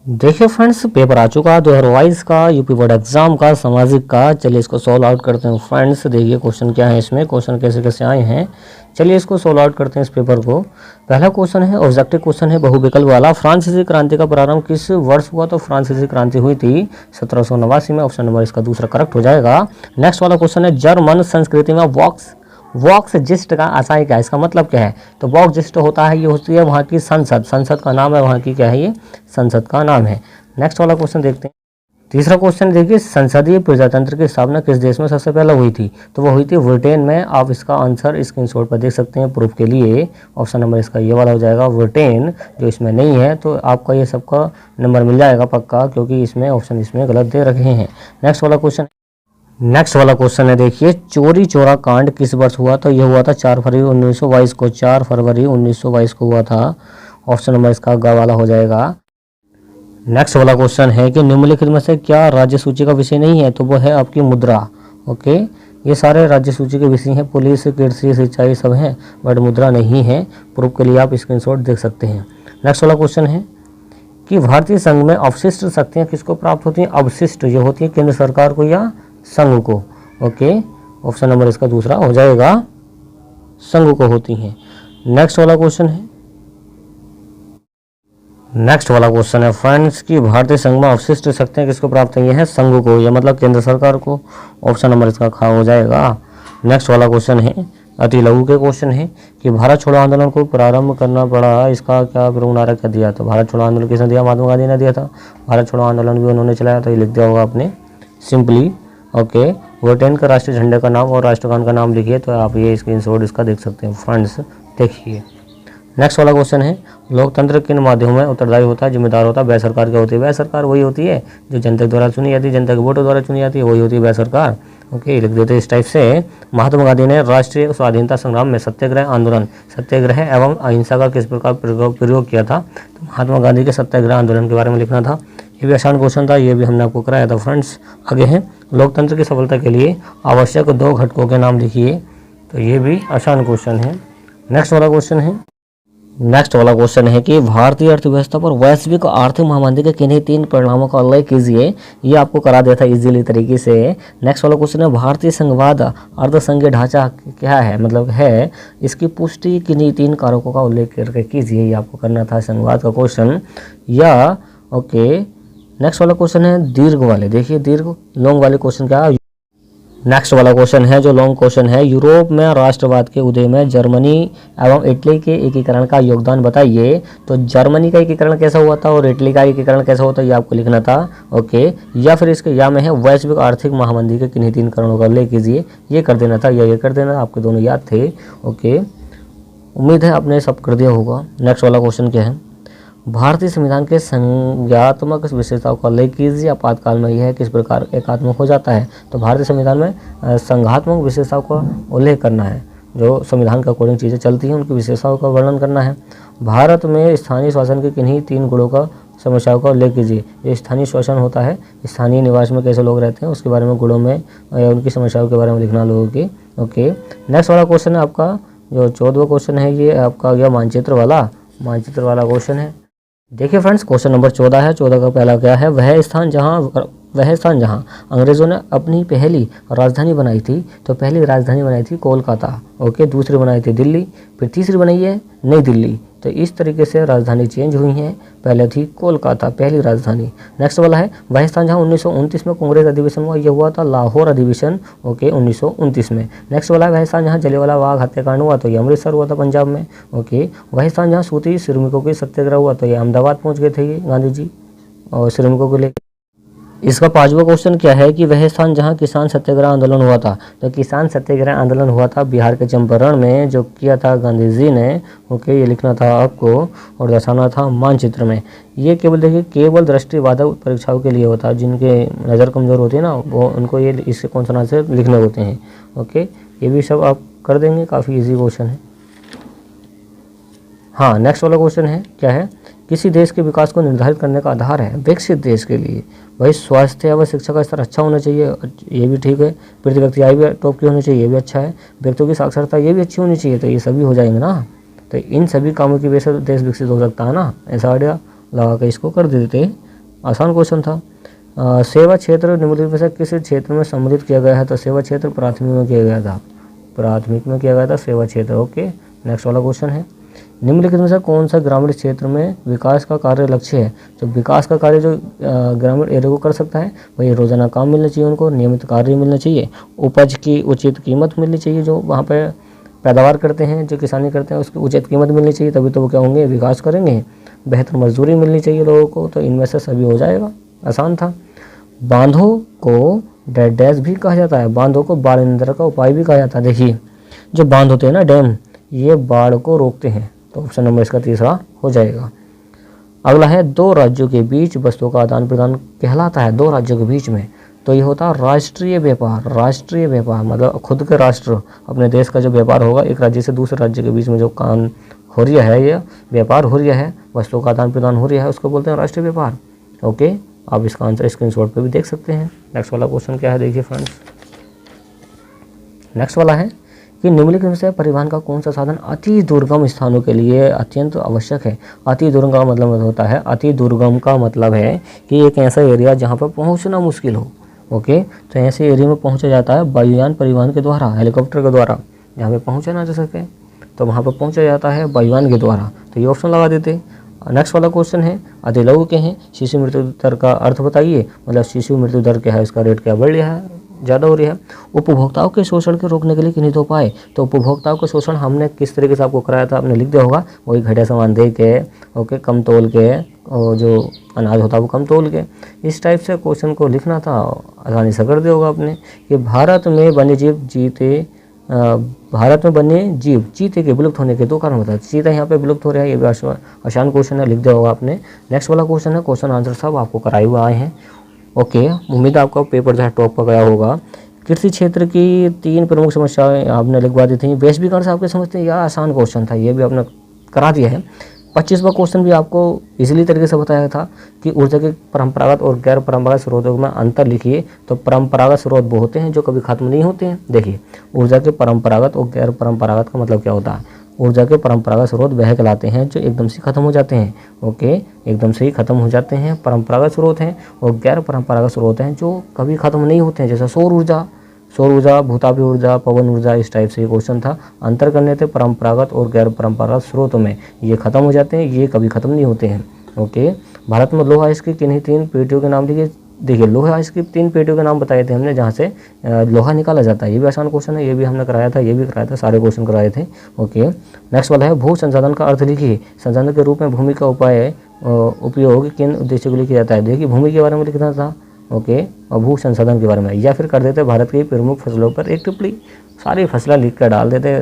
देखिए friends, paper आ चुका 2022 का यूपी बोर्ड एग्जाम का सामाजिक का। चलिए इसको सॉल्व आउट करते हैं फ्रेंड्स। देखिए क्वेश्चन क्या है, इसमें क्वेश्चन कैसे कैसे आए हैं। चलिए इसको सॉल्व आउट करते हैं इस पेपर को। पहला क्वेश्चन है, ऑब्जेक्टिव क्वेश्चन है, बहुविकल्प वाला। फ्रांसीसी क्रांति का प्रारंभ किस वर्ष हुआ? तो फ्रांसीसी क्रांति हुई थी 1789 में। ऑप्शन नंबर इसका दूसरा करेक्ट हो जाएगा। नेक्स्ट वाला क्वेश्चन है, जर्मन संस्कृति में वॉक्स जिस्ट का आशय क्या है? इसका मतलब क्या है? तो वॉक्स जिस्ट होता है, ये होती है वहाँ की संसद का नाम है, वहाँ की क्या है, ये संसद का नाम है। नेक्स्ट वाला क्वेश्चन देखते हैं। तीसरा क्वेश्चन देखिए, संसदीय प्रजातंत्र की स्थापना किस देश में सबसे पहले हुई थी? तो वो हुई थी ब्रिटेन में। आप इसका आंसर स्क्रीनशॉट पर देख सकते हैं प्रूफ के लिए। ऑप्शन नंबर इसका ये वाला हो जाएगा, ब्रिटेन। जो इसमें नहीं है तो आपका ये सबका नंबर मिल जाएगा पक्का, क्योंकि इसमें ऑप्शन इसमें गलत दे रखे हैं। नेक्स्ट वाला क्वेश्चन है, देखिए, चोरी चोरा कांड किस वर्ष हुआ? तो यह हुआ था 4 फरवरी 1922 को। 4 फरवरी 1922 को हुआ था। ऑप्शन नंबर इसका ग वाला हो जाएगा। नेक्स्ट वाला क्वेश्चन है कि निम्नलिखित में से क्या राज्य सूची का विषय नहीं है? तो वो है आपकी मुद्रा। ओके, ये सारे राज्य सूची के विषय हैं, पुलिस, कृषि, सिंचाई सब हैं, बट मुद्रा नहीं है। प्रूफ के लिए आप स्क्रीनशॉट देख सकते हैं। नेक्स्ट वाला क्वेश्चन है कि भारतीय संघ में अवशिष्ट शक्तियाँ किसको प्राप्त होती हैं? अवशिष्ट जो होती है केंद्र सरकार को या संघ को। ओके, ऑप्शन नंबर इसका दूसरा हो जाएगा, संघ को होती हैं। नेक्स्ट वाला क्वेश्चन है फ्रेंड्स कि भारतीय संघ में अवशिष्ट शक्तियां किसको प्राप्त हुई हैं? संघ को, या मतलब केंद्र सरकार को। ऑप्शन नंबर इसका खा हो जाएगा। नेक्स्ट वाला क्वेश्चन है, अति लघु के क्वेश्चन है कि भारत छोड़ो आंदोलन को प्रारंभ करना पड़ा, इसका क्या प्रेरणा नारा क्या दिया? तो भारत छोड़ो आंदोलन किसने दिया? महात्मा गांधी ने दिया था। भारत छोड़ो आंदोलन भी उन्होंने चलाया, तो ये लिख दिया होगा आपने सिंपली। ओके, ब्रिटेन का राष्ट्रीय झंडे का नाम और राष्ट्रगान का नाम लिखिए। तो आप ये स्क्रीनशॉट इसका देख सकते हैं फ्रेंड्स, देखिए। नेक्स्ट वाला क्वेश्चन है, लोकतंत्र किन माध्यमों में उत्तरदायी होता है, जिम्मेदार होता है? वह सरकार क्या होती है? वह सरकार वही होती है जो जनता द्वारा चुनी जाती है, जनता के वोटों द्वारा चुनी जाती है, वही होती है वह सरकार। ओके, लिख देते हैं इस टाइप से। महात्मा गांधी ने राष्ट्रीय स्वाधीनता संग्राम में सत्याग्रह एवं अहिंसा का किस प्रकार प्रयोग किया था? तो महात्मा गांधी के सत्याग्रह आंदोलन के बारे में लिखना था। ये भी आसान क्वेश्चन था, ये भी हमने आपको कराया था फ्रेंड्स। आगे है, लोकतंत्र की सफलता के लिए आवश्यक 2 घटकों के नाम लिखिए। तो ये भी आसान क्वेश्चन है। नेक्स्ट वाला क्वेश्चन है कि भारतीय अर्थव्यवस्था पर वैश्विक आर्थिक महामंदी के किन्हीं 3 परिणामों का उल्लेख कीजिए। ये आपको करा दिया था इजीली तरीके से। नेक्स्ट वाला क्वेश्चन है, भारतीय संघवाद अर्धसंघीय ढांचा क्या है, मतलब है, इसकी पुष्टि किन्हीं 3 कारकों का उल्लेख करके कीजिए। ये आपको करना था संघवाद का क्वेश्चन। या ओके, नेक्स्ट वाला क्वेश्चन है दीर्घ वाले। देखिए लॉन्ग वाले क्वेश्चन क्या है? नेक्स्ट वाला क्वेश्चन है जो लॉन्ग क्वेश्चन है, यूरोप में राष्ट्रवाद के उदय में जर्मनी एवं इटली के एकीकरण का योगदान बताइए। तो जर्मनी का एकीकरण कैसा हुआ था और इटली का एकीकरण कैसा हुआ था, ये आपको लिखना था। ओके, या फिर इसके या में है वैश्विक आर्थिक महामंदी के किन्हीं 3 कारणों का उल्लेख कीजिए। ये कर देना था या ये कर देना, आपके दोनों याद थे। ओके, उम्मीद है आपने सब कर दिया होगा। नेक्स्ट वाला क्वेश्चन क्या है, भारतीय संविधान के संज्ञात्मक विशेषताओं का उल्लेख कीजिए। आपातकाल में यह किस प्रकार एकात्मक हो जाता है? तो भारतीय संविधान में संघात्मक विशेषताओं का उल्लेख करना है, जो संविधान के अकॉर्डिंग चीज़ें चलती हैं उनकी विशेषताओं का वर्णन करना है। भारत में स्थानीय शासन के किन्हीं 3 गुणों का समस्याओं का उल्लेख कीजिए। जो स्थानीय शासन होता है, स्थानीय निवास में कैसे लोग रहते हैं उसके बारे में, गुणों में या उनकी समस्याओं के बारे में लिखना लोगों की। ओके, नेक्स्ट वाला क्वेश्चन है आपका जो 14वां क्वेश्चन है, ये आपका गया मानचित्र वाला क्वेश्चन है। देखिए फ्रेंड्स, क्वेश्चन नंबर 14 है। 14 का पहला क्या है, वह स्थान जहां अंग्रेजों ने अपनी पहली राजधानी बनाई थी। तो पहली राजधानी बनाई थी कोलकाता। ओके, दूसरी बनाई थी दिल्ली, फिर तीसरी बनाई है नई दिल्ली। तो इस तरीके से राजधानी चेंज हुई हैं। पहले थी कोलकाता पहली राजधानी। नेक्स्ट वाला है, वह स्थान जहां 1929 में कांग्रेस अधिवेशन हुआ, यह हुआ था लाहौर अधिवेशन। ओके, 1929 में। नेक्स्ट वाला है, वह स्थान जहां जलियांवाला बाग हत्याकांड हुआ, तो ये अमृतसर हुआ था पंजाब में। ओके, वह स्थान जहां सूती श्रमिकों की सत्याग्रह हुआ, तो ये अहमदाबाद पहुंच गए थे ये गांधी जी और श्रमिकों को लेकर। इसका 5वां क्वेश्चन क्या है कि वह स्थान जहां किसान सत्याग्रह आंदोलन हुआ था। तो किसान सत्याग्रह आंदोलन हुआ था बिहार के चंपारण में, जो किया था गांधी जी ने। ओके, ये लिखना था आपको और दर्शाना था मानचित्र में। ये केवल दृष्टिबाधित परीक्षाओं के लिए होता है, जिनके नज़र कमज़ोर होती है ना, वो उनको ये इससे कौन सा से लिखने होते हैं। ओके, ये भी सब आप कर देंगे, काफ़ी ईजी क्वेश्चन है। हाँ, नेक्स्ट वाला क्वेश्चन है क्या है, किसी देश के विकास को निर्धारित करने का आधार है विकसित देश के लिए भाई स्वास्थ्य व शिक्षा का स्तर अच्छा होना चाहिए, ये भी ठीक है। प्रति व्यक्ति आय भी टॉप की होनी चाहिए, ये भी अच्छा है। व्यक्तियों की साक्षरता ये भी अच्छी होनी चाहिए, तो ये सभी हो जाएंगे ना। तो इन सभी कामों की वजह से देश विकसित हो सकता है ना, ऐसा आइडिया लगा के इसको कर देते। आसान क्वेश्चन था। सेवा क्षेत्र निम्नलिखित में से किस क्षेत्र में सम्मिलित किया गया है? तो सेवा क्षेत्र प्राथमिक में किया गया था, प्राथमिक में किया गया था सेवा क्षेत्र। ओके, नेक्स्ट वाला क्वेश्चन है, निम्नलिखित में से कौन सा ग्रामीण क्षेत्र में विकास का कार्य लक्ष्य है? तो विकास का कार्य जो ग्रामीण एरिया को कर सकता है वही रोजाना काम मिलना चाहिए, उनको नियमित कार्य मिलना चाहिए, उपज की उचित कीमत मिलनी चाहिए, जो वहाँ पे पैदावार करते हैं, जो किसानी करते हैं उसकी उचित कीमत मिलनी चाहिए, तभी तो वो क्या होंगे, विकास करेंगे। बेहतर मजदूरी मिलनी चाहिए लोगों को, तो इनमें से सभी हो जाएगा, आसान था। बांधों को डैश भी कहा जाता है, बांधों को बाढ़ नियंत्रण का उपाय भी कहा जाता है। देखिए जो बांध होते हैं ना, डैम, ये बाढ़ को रोकते हैं, तो ऑप्शन नंबर इसका तीसरा हो जाएगा। अगला है, दो राज्यों के बीच वस्तुओं का आदान प्रदान कहलाता है, दो राज्यों के बीच में, तो ये होता है राष्ट्रीय व्यापार। राष्ट्रीय व्यापार मतलब खुद के राष्ट्र, अपने देश का जो व्यापार होगा, एक राज्य से दूसरे राज्य के बीच में जो काम हो रहा है, ये व्यापार हो रहा है, वस्तुओं का आदान प्रदान हो रहा है, उसको बोलते हैं राष्ट्रीय व्यापार। ओके, आप इसका आंसर स्क्रीनशॉट पे भी देख सकते हैं। नेक्स्ट वाला क्वेश्चन क्या है, देखिए फ्रेंड्स, नेक्स्ट वाला है कि निम्नलिखित में से परिवहन का कौन सा साधन अति दुर्गम स्थानों के लिए अत्यंत आवश्यक है? अति दुर्गम का मतलब होता है, अति दुर्गम का मतलब है कि एक ऐसा एरिया जहाँ पर पहुँचना मुश्किल हो। ओके, तो ऐसे एरिया में पहुँचा जाता है वायुयान परिवहन के द्वारा, हेलीकॉप्टर के द्वारा, जहाँ पे पहुँचा ना जा सके तो वहाँ पर पहुँचा जाता है वायुयान के द्वारा, तो ये ऑप्शन लगा देते। नेक्स्ट वाला क्वेश्चन है, अति लघु के हैं, शिशु मृत्यु दर का अर्थ बताइए, मतलब शिशु मृत्यु दर क्या है, इसका रेट क्या बढ़ रहा है, ज़्यादा हो रही है। उपभोक्ताओं के शोषण के रोकने के लिए किन्हीं तो उपाय, तो उपभोक्ताओं के शोषण हमने किस तरीके से आपको कराया था, आपने लिख दिया होगा, वही घटिया सामान दे के, ओके, कम तोल के, और जो अनाज होता है वो कम तोल के, इस टाइप से क्वेश्चन को लिखना था, आसानी से कर दिया होगा आपने। कि भारत में वन्य जीव चीते के विलुप्त होने के दो कारण बताए, चीता यहाँ पे विलुप्त हो रहा है, ये भी आसान क्वेश्चन है, लिख दिया होगा आपने। नेक्स्ट वाला क्वेश्चन है, क्वेश्चन आंसर सब आपको कराए हुए आए हैं। ओके, उम्मीद है आपका पेपर जो है टॉप पर गया होगा। कृषि क्षेत्र की 3 प्रमुख समस्याएं आपने लिखवा दी थी, वैश्वीकरण से आपके समझते हैं, यह आसान क्वेश्चन था, ये भी आपने करा दिया है। 25वां क्वेश्चन भी आपको इजीली तरीके से बताया था कि ऊर्जा के परंपरागत और गैर परंपरागत स्रोतों में अंतर लिखिए। तो परंपरागत स्रोत वो होते हैं जो कभी खत्म नहीं होते हैं। देखिए, ऊर्जा के परंपरागत और गैर परंपरागत का मतलब क्या होता है, ऊर्जा के परंपरागत स्रोत वह कहलाते हैं जो एकदम से खत्म हो जाते हैं। ओके, एकदम से ही खत्म हो जाते हैं, परंपरागत स्रोत हैं, और गैर परंपरागत स्रोत हैं जो कभी खत्म नहीं होते हैं, जैसे सौर ऊर्जा, भूतापी ऊर्जा, पवन ऊर्जा, इस टाइप से ये क्वेश्चन था। अंतर करने थे परंपरागत और गैर परंपरागत स्रोतों में, ये खत्म हो जाते हैं, ये कभी खत्म नहीं होते हैं। ओके, भारत में लोहा इस्क की किन्हीं 3 पेटियों के नाम लिखिए। देखिए, लोहा इस्क की 3 पेटियों के नाम बताए थे हमने जहाँ से लोहा निकाला जाता है, ये भी आसान क्वेश्चन है, ये भी हमने कराया था, ये भी कराया था, सारे क्वेश्चन कराए थे। ओके, नेक्स्ट वाला है, भू संसाधन का अर्थ लिखिए। संसाधन के रूप में भूमि का उपयोग किन उद्देश्यों के लिए किया जाता है? देखिए, भूमि के बारे में लिखना था, ओके, और भू संसाधन के बारे में, या फिर कर देते भारत की प्रमुख फसलों पर एक टिप्पणी, सारी फसलें लिख कर डाल देते,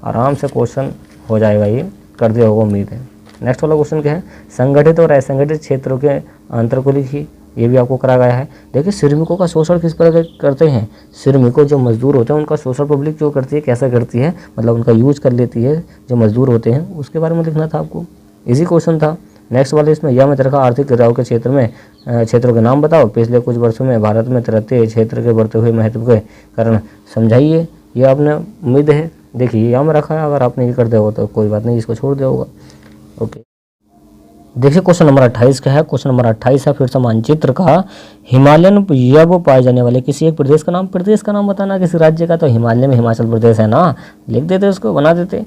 आराम से क्वेश्चन हो जाएगा, ये कर दिया होगा उम्मीद है। नेक्स्ट वाला क्वेश्चन क्या है, संगठित और असंगठित क्षेत्रों के अंतर को लिखिए, ये भी आपको करा गया है। देखिए, श्रमिकों का शोषण किस प्रकार करते हैं, श्रमिकों जो मजदूर होते हैं उनका शोषण पब्लिक जो करती है, कैसा करती है, मतलब उनका यूज कर लेती है, जो मजदूर होते हैं उसके बारे में लिखना था आपको, इजी क्वेश्चन था। नेक्स्ट वाले इसमें यह मत रखा, आर्थिक गिराव के क्षेत्रों के नाम बताओ, पिछले कुछ वर्षों में भारत में तैरते क्षेत्र के बढ़ते हुए महत्व के कारण समझाइए, ये आपने उम्मीद है। देखिए, यह में रखा है, अगर आपने ये कर दिया हो तो कोई बात नहीं, इसको छोड़ दिया होगा। ओके, देखिए क्वेश्चन नंबर 28 का है, क्वेश्चन नंबर 28 है फिर से मानचित्र का, हिमालयन यव पाए जाने वाले किसी एक प्रदेश का नाम बताना, किसी राज्य का, तो हिमालय में हिमाचल प्रदेश है ना, लिख देते उसको, बना देते।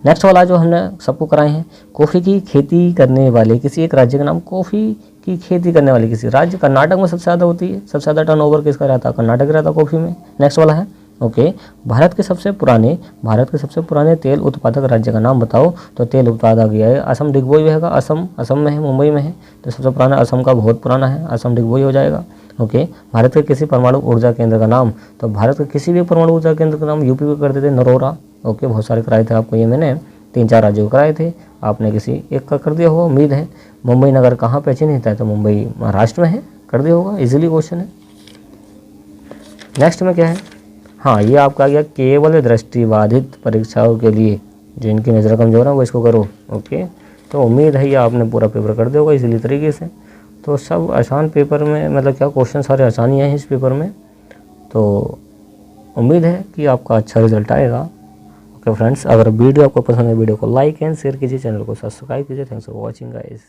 नेक्स्ट वाला जो हमने सबको कराए हैं, कॉफ़ी की खेती करने वाले किसी एक राज्य का नाम, कॉफ़ी की खेती करने वाले किसी राज्य, कर्नाटक में सबसे ज़्यादा होती है, सबसे ज़्यादा टर्नओवर किसका रहता है, कर्नाटक रहता है कॉफ़ी में। नेक्स्ट वाला है, ओके, भारत के सबसे पुराने तेल उत्पादक राज्य का नाम बताओ, तो तेल उत्पादक ये है असम डिगबोई रहेगा, असम में है, मुंबई में है, तो सबसे पुराना असम का बहुत पुराना है, असम डिगबोई हो जाएगा। ओके, भारत के किसी परमाणु ऊर्जा केंद्र का नाम, तो भारत के किसी भी परमाणु ऊर्जा केंद्र का नाम यूपी में कर देते, नरोरा। ओके, बहुत सारे कराए थे आपको, ये मैंने 3-4 राज्यों को कराए थे, आपने किसी एक का कर दिया होगा उम्मीद है। मुंबई नगर कहाँ पे चिन्हित है, तो मुंबई महाराष्ट्र में है, कर दिया होगा, इजीली क्वेश्चन है। नेक्स्ट में क्या है, हाँ, ये आपका आ गया, केवल दृष्टिबाधित परीक्षाओं के लिए जिनकी नज़र कमजोर है वो इसको करो। ओके, तो उम्मीद है ये आपने पूरा पेपर कर दिया होगा इसीलिए तरीके से। तो सब आसान पेपर में, मतलब क्या क्वेश्चन सारे आसानी हैं इस पेपर में, तो उम्मीद है कि आपका अच्छा रिजल्ट आएगा। ओके फ्रेंड्स, अगर वीडियो आपको पसंद है वीडियो को लाइक एंड शेयर कीजिए, चैनल को सब्सक्राइब कीजिए। Thanks for watching guys.